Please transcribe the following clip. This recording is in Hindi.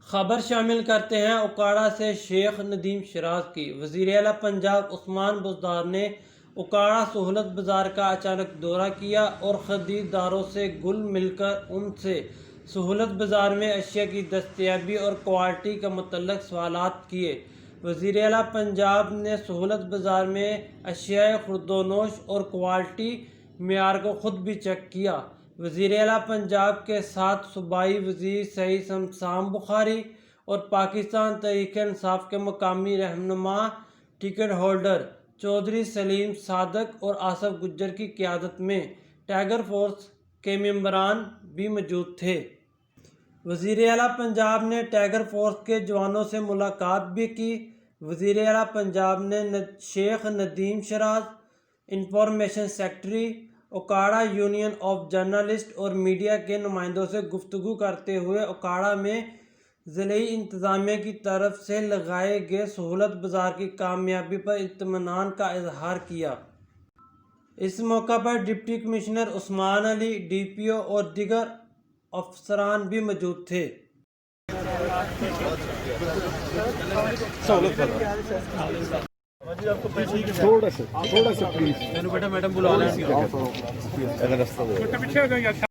खबर शामिल करते हैं उकाड़ा से शेख नदीम शराज की। वज़ीर आला पंजाब उस्मान बुज़दार ने उकाड़ा सहूलत बाज़ार का अचानक दौरा किया और खरीदारों से गुल मिलकर उनसे सहूलत बाज़ार में अशिया की दस्तयाबी और क्वालिटी का मुतल्लक सवालात किए। वज़ीर आला पंजाब ने सहूलत बाज़ार में अशिया खुर्दोनोश और क्वालिटी मेयार को खुद भी चेक किया। वज़ीर आला पंजाब के साथ सूबाई वज़ीर सईद शमशाम बुखारी और पाकिस्तान तहरीक-ए-इंसाफ के मकामी रहनुमा टिकट होल्डर चौधरी सलीम सादक और आसफ गुज्जर की क़यादत में टाइगर फोर्स के मेंबरान भी मौजूद थे। वज़ीर आला पंजाब ने टाइगर फोर्स के जवानों से मुलाकात भी की। वज़ीर आला पंजाब ने Sheikh Nadeem Sharaz, information secretary, Okara union of journalist और मीडिया के नुमाइंदों से गुफ्तगू करते हुए उकाड़ा में ज़िले इंतज़ामिया की तरफ से लगाए गए सहूलत बाज़ार की कामयाबी पर इत्मीनान का इजहार किया। इस मौका पर deputy commissioner Usman Ali, DPO और दीगर अफसरान भी मौजूद थे। थोड़ा सा प्लीज मैडम बुला लें। अगर रास्ता